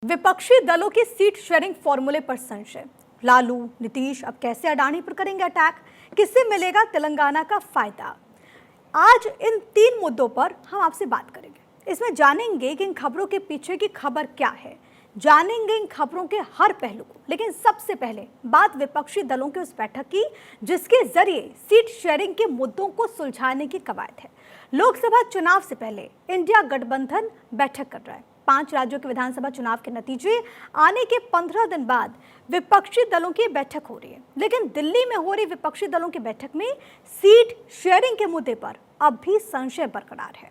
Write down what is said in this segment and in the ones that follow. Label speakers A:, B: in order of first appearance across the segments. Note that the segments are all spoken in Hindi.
A: विपक्षी दलों की सीट शेयरिंग फॉर्मूले पर संशय। लालू नीतीश अब कैसे अडानी पर करेंगे अटैक, किससे मिलेगा तेलंगाना का फायदा। आज इन तीन मुद्दों पर हम आपसे बात करेंगे। इसमें जानेंगे कि इन खबरों के पीछे की खबर क्या है, जानेंगे इन खबरों के हर पहलू को। लेकिन सबसे पहले बात विपक्षी दलों की उस बैठक की जिसके जरिए सीट शेयरिंग के मुद्दों को सुलझाने की कवायद है। लोकसभा चुनाव से पहले इंडिया गठबंधन बैठक कर रहा है। 5 राज्यों के विधानसभा चुनाव के नतीजे आने के 15 दिन बाद विपक्षी दलों की बैठक हो रही है। लेकिन दिल्ली में हो रही विपक्षी दलों की बैठक में सीट शेयरिंग के मुद्दे पर अब भी संशय बरकरार है,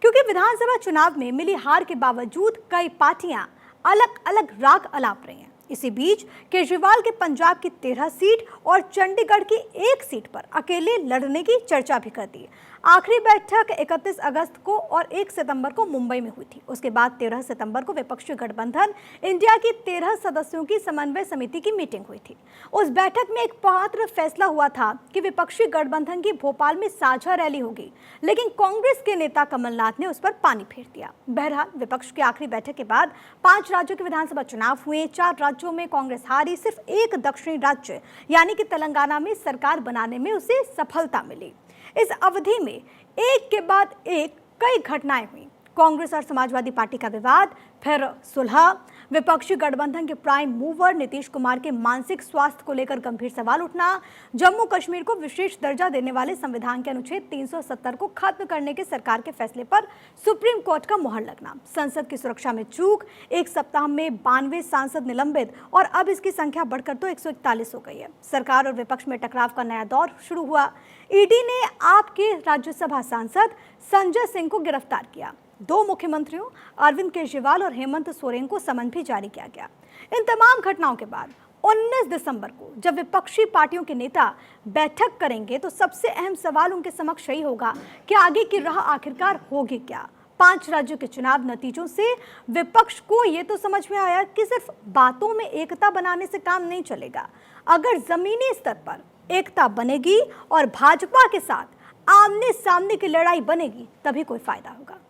A: क्योंकि विधानसभा चुनाव में मिली हार के बावजूद कई पार्टियां अलग अलग राग अलाप रही हैं। इसी बीच केजरीवाल के पंजाब की 13 सीट और चंडीगढ़ की 1 सीट पर अकेले लड़ने की चर्चा भी कर दी। आखिरी बैठक 31 अगस्त को और 1 सितंबर को मुंबई में हुई थी। उसके बाद 13 सितंबर को विपक्षी गठबंधन इंडिया की 13 सदस्यों की समन्वय समिति की मीटिंग हुई थी। उस बैठक में एक मात्र फैसला हुआ था कि विपक्षी गठबंधन की भोपाल में साझा रैली होगी, लेकिन कांग्रेस के नेता कमलनाथ ने उस पर पानी फेर दिया। बहरहाल विपक्ष की आखिरी बैठक के बाद 5 राज्यों के विधानसभा चुनाव हुए। 4 राज्यों में कांग्रेस हारी। सिर्फ एक दक्षिणी राज्य यानी कि तेलंगाना में सरकार बनाने में उसे सफलता मिली। इस अवधि में एक के बाद एक कई घटनाएं हुई। कांग्रेस और समाजवादी पार्टी का विवाद, फिर सुलह, विपक्षी गठबंधन के प्राइम मूवर नीतीश कुमार के मानसिक स्वास्थ्य को लेकर गंभीर सवाल उठना, जम्मू कश्मीर को विशेष दर्जा देने वाले संविधान के अनुच्छेद 370 को खत्म करने के सरकार के फैसले पर सुप्रीम कोर्ट का मुहर लगना, संसद की सुरक्षा में चूक, एक सप्ताह में 92 सांसद निलंबित और अब इसकी संख्या बढ़कर तो 141 हो गई है। सरकार और विपक्ष में टकराव का नया दौर शुरू हुआ। ईडी ने आप के राज्यसभा सांसद संजय सिंह को गिरफ्तार किया। 2 मुख्यमंत्रियों अरविंद केजरीवाल और हेमंत सोरेन को समन भी जारी किया गया। इन तमाम घटनाओं के बाद 19 दिसंबर को जब विपक्षी पार्टियों के नेता बैठक करेंगे तो सबसे अहम सवाल उनके समक्ष यही होगा कि आगे की राह आखिरकार होगी क्या। 5 राज्यों के चुनाव नतीजों से विपक्ष को ये तो समझ में आया कि सिर्फ बातों में एकता बनाने से काम नहीं चलेगा। अगर जमीनी स्तर पर एकता बनेगी और भाजपा के साथ आमने सामने की लड़ाई बनेगी तभी कोई फायदा होगा।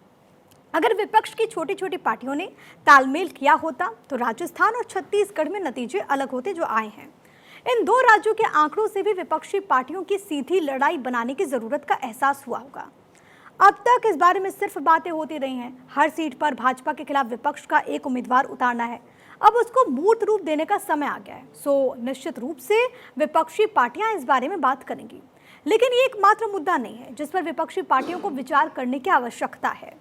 A: अगर विपक्ष की छोटी छोटी पार्टियों ने तालमेल किया होता तो राजस्थान और छत्तीसगढ़ में नतीजे अलग होते जो आए हैं। इन 2 राज्यों के आंकड़ों से भी विपक्षी पार्टियों की सीधी लड़ाई बनाने की जरूरत का एहसास हुआ होगा। अब तक इस बारे में सिर्फ बातें होती रही हैं। हर सीट पर भाजपा के खिलाफ विपक्ष का एक उम्मीदवार उतारना है। अब उसको मूर्त रूप देने का समय आ गया है। सो निश्चित रूप से विपक्षी पार्टियां इस बारे में बात करेंगी। लेकिन ये एकमात्र मुद्दा नहीं है जिस पर विपक्षी पार्टियों को विचार करने की आवश्यकता है।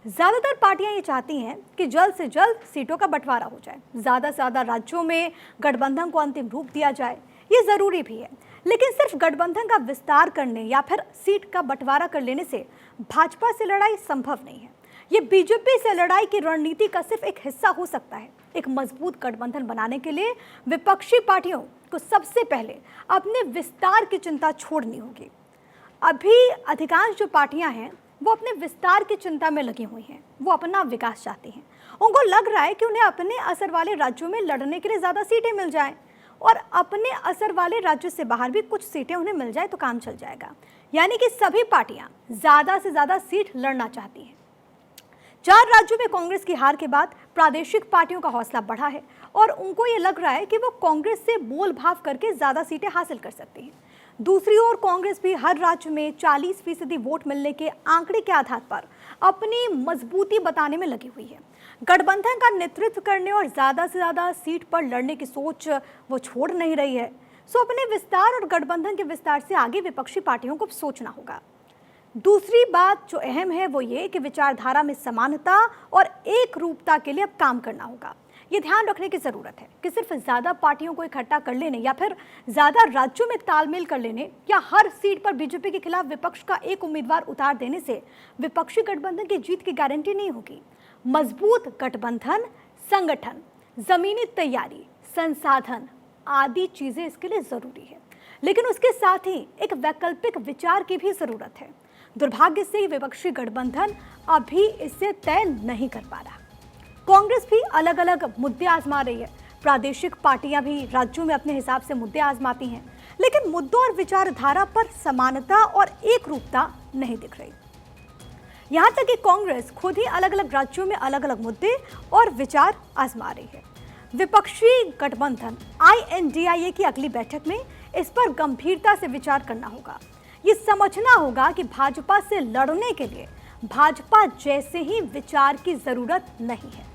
A: ज्यादातर पार्टियां ये चाहती हैं कि जल्द से जल्द सीटों का बंटवारा हो जाए, ज्यादा से ज्यादा राज्यों में गठबंधन को अंतिम रूप दिया जाए। ये जरूरी भी है, लेकिन सिर्फ गठबंधन का विस्तार करने या फिर सीट का बंटवारा कर लेने से भाजपा से लड़ाई संभव नहीं है। ये बीजेपी से लड़ाई की रणनीति का सिर्फ एक हिस्सा हो सकता है। एक मजबूत गठबंधन बनाने के लिए विपक्षी पार्टियों को सबसे पहले अपने विस्तार की चिंता छोड़नी होगी। अभी अधिकांश जो पार्टियां हैं वो अपने विस्तार की चिंता में लगी हुई हैं। वो अपना विकास चाहती हैं। उनको लग रहा है कि उन्हें अपने असर वाले राज्यों में लड़ने के लिए ज़्यादा सीटें मिल जाएं और अपने असर वाले राज्य से बाहर भी कुछ सीटें उन्हें मिल जाए तो काम चल जाएगा। यानी कि सभी पार्टियां ज़्यादा से ज़्यादा सीट लड़ना चाहती हैं। 4 राज्यों में कांग्रेस की हार के बाद प्रादेशिक पार्टियों का हौसला बढ़ा है और उनको ये लग रहा है कि वो कांग्रेस से मोल भाव करके ज़्यादा सीटें हासिल कर सकती हैं। दूसरी ओर कांग्रेस भी हर राज्य में 40% वोट मिलने के आंकड़े के आधार पर अपनी मजबूती बताने में लगी हुई है। गठबंधन का नेतृत्व करने और ज़्यादा से ज़्यादा सीट पर लड़ने की सोच वो छोड़ नहीं रही है। सो अपने विस्तार और गठबंधन के विस्तार से आगे विपक्षी पार्टियों को सोचना होगा। दूसरी बात जो अहम है वो ये कि विचारधारा में समानता और एक रूपता के लिए अब काम करना होगा। ये ध्यान रखने की जरूरत है कि सिर्फ ज्यादा पार्टियों को इकट्ठा कर लेने या फिर ज्यादा राज्यों में तालमेल कर लेने या हर सीट पर बीजेपी के खिलाफ विपक्ष का एक उम्मीदवार उतार देने से विपक्षी गठबंधन की जीत की गारंटी नहीं होगी। मजबूत गठबंधन, संगठन, जमीनी तैयारी, संसाधन आदि चीजें इसके लिए जरूरी है, लेकिन उसके साथ ही एक वैकल्पिक विचार की भी जरूरत है। दुर्भाग्य से विपक्षी गठबंधन अभी इससे तय नहीं कर पा रहा। कांग्रेस भी अलग अलग मुद्दे आजमा रही है। प्रादेशिक पार्टियां भी राज्यों में अपने हिसाब से मुद्दे आजमाती हैं, लेकिन मुद्दों और विचारधारा पर समानता और एक रूपता नहीं दिख रही। यहाँ तक कि कांग्रेस खुद ही अलग अलग राज्यों में अलग अलग मुद्दे और विचार आजमा रही है। विपक्षी गठबंधन INDIA की अगली बैठक में इस पर गंभीरता से विचार करना होगा। ये समझना होगा कि भाजपा से लड़ने के लिए भाजपा जैसे ही विचार की जरूरत नहीं है,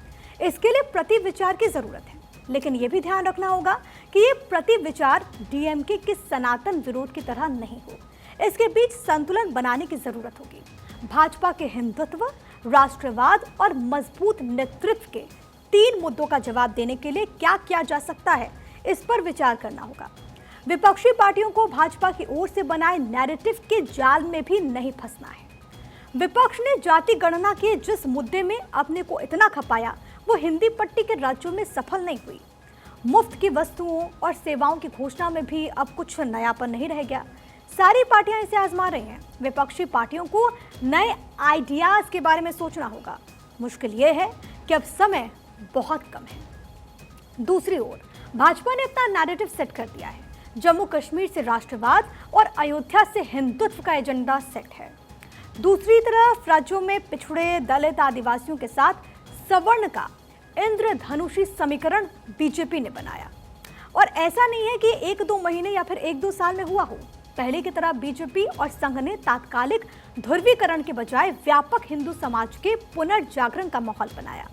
A: इसके लिए प्रति विचार की जरूरत है। लेकिन ये भी ध्यान रखना होगा कि ये प्रति विचार DMK के सनातन विरोध की तरह नहीं हो। इसके बीच संतुलन बनाने की जरूरत होगी। भाजपा के हिंदुत्व, राष्ट्रवाद और मजबूत नेतृत्व के 3 मुद्दों का जवाब देने के लिए क्या किया जा सकता है, इस पर विचार करना होगा। विपक्षी पार्टियों को भाजपा की ओर से बनाए नैरेटिव के जाल में भी नहीं फंसना है। विपक्ष ने जाति गणना के जिस मुद्दे में अपने को इतना खपाया, वो हिंदी पट्टी के राज्यों में सफल नहीं हुई। मुफ्त की वस्तुओं और सेवाओं की घोषणा में भी अब कुछ नयापन नहीं रह गया। सारी पार्टियां इसे आजमा रही हैं। विपक्षी पार्टियों को नए आइडियाज के बारे में सोचना होगा। मुश्किल ये है कि अब समय बहुत कम है। दूसरी ओर भाजपा ने अपना नैरेटिव सेट कर दिया है। जम्मू कश्मीर से राष्ट्रवाद और अयोध्या से हिंदुत्व का एजेंडा सेट है। दूसरी तरफ राज्यों में पिछड़े, दलित, आदिवासियों के साथ सवर्ण का इंद्रधनुषी समीकरण बीजेपी ने बनाया। और ऐसा नहीं है कि 1-2 महीने या फिर 1-2 साल में हुआ हो। पहले की तरह बीजेपी और संघ ने तात्कालिक ध्रुवीकरण के बजाय व्यापक हिंदू समाज के पुनर्जागरण का माहौल बनाया।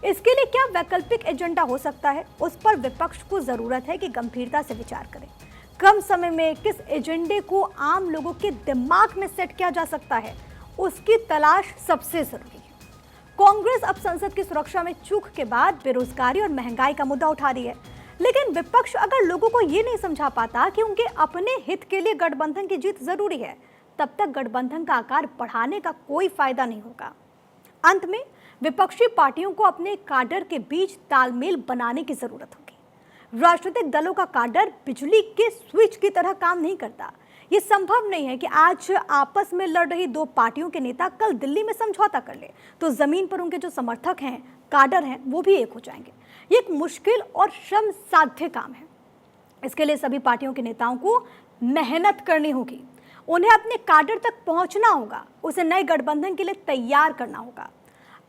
A: इसके लिए क्या वैकल्पिक एजेंडा हो सकता है, उस पर विपक्ष को जरूरत है कि गंभीरता से विचार करें। कम समय में किस एजेंडे को आम लोगों के दिमाग में सेट किया जा सकता है, उसकी तलाश सबसे जरूरी है। कांग्रेस अब संसद की सुरक्षा में चूक के बाद बेरोजगारी और महंगाई का मुद्दा उठा रही है। लेकिन विपक्ष अगर लोगों को ये नहीं समझा पाता कि उनके अपने हित के लिए गठबंधन की जीत जरूरी है, तब तक गठबंधन का आकार बढ़ाने का कोई फायदा नहीं होगा। अंत में विपक्षी पार्टियों को अपने काडर के बीच तालमेल बनाने की जरूरत होगी। राजनीतिक दलों का काडर बिजली के स्विच की तरह काम नहीं करता। ये संभव नहीं है कि आज आपस में लड़ रही 2 पार्टियों के नेता कल दिल्ली में समझौता कर ले तो जमीन पर उनके जो समर्थक हैं, काडर हैं, वो भी एक हो जाएंगे। ये एक मुश्किल और श्रम साध्य काम है। इसके लिए सभी पार्टियों के नेताओं को मेहनत करनी होगी। उन्हें अपने काडर तक पहुंचना होगा, उसे नए गठबंधन के लिए तैयार करना होगा।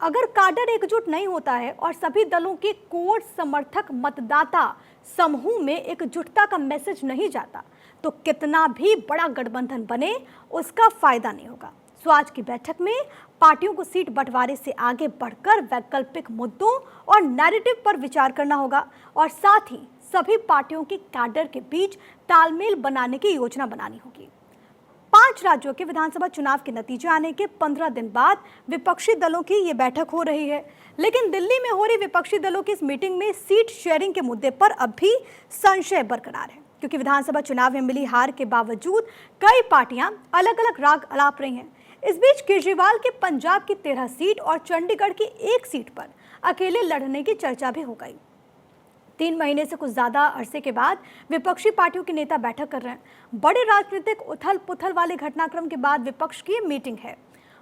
A: अगर काडर एकजुट नहीं होता है और सभी दलों के कोर समर्थक मतदाता समूह में एकजुटता का मैसेज नहीं जाता, तो कितना भी बड़ा गठबंधन बने उसका फायदा नहीं होगा। सो आज की बैठक में पार्टियों को सीट बंटवारे से आगे बढ़कर वैकल्पिक मुद्दों और नैरेटिव पर विचार करना होगा और साथ ही सभी पार्टियों के काडर के बीच तालमेल बनाने की योजना बनानी होगी। 5 राज्यों के विधानसभा चुनाव के नतीजे आने के 15 दिन बाद विपक्षी दलों की ये बैठक हो रही है। लेकिन दिल्ली में हो रही विपक्षी दलों की इस मीटिंग में सीट शेयरिंग के मुद्दे पर अब भी संशय बरकरार है, क्योंकि विधानसभा चुनाव में मिली हार के बावजूद कई पार्टियां अलग अलग राग अलाप रही हैं। इस बीच केजरीवाल के पंजाब की 13 सीट और चंडीगढ़ की 1 सीट पर अकेले लड़ने की चर्चा भी हो गई। 3 महीने से कुछ ज्यादा अरसे के बाद विपक्षी पार्टियों के नेता बैठक कर रहे हैं। बड़े राजनीतिक उथल पुथल वाले घटनाक्रम के बाद विपक्ष की मीटिंग है।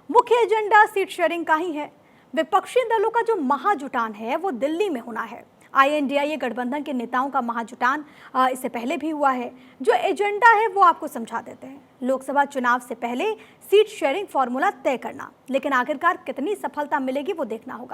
A: मुख्य एजेंडा सीट शेयरिंग का ही है। विपक्षी दलों का जो महाजुटान है वो दिल्ली में होना है। INDIA गठबंधन के नेताओं का महाजुटान इससे पहले भी हुआ है। जो एजेंडा है वो आपको समझा देते हैं। लोकसभा चुनाव से पहले सीट शेयरिंग फॉर्मूला तय करना, लेकिन आखिरकार कितनी सफलता मिलेगी वो देखना होगा।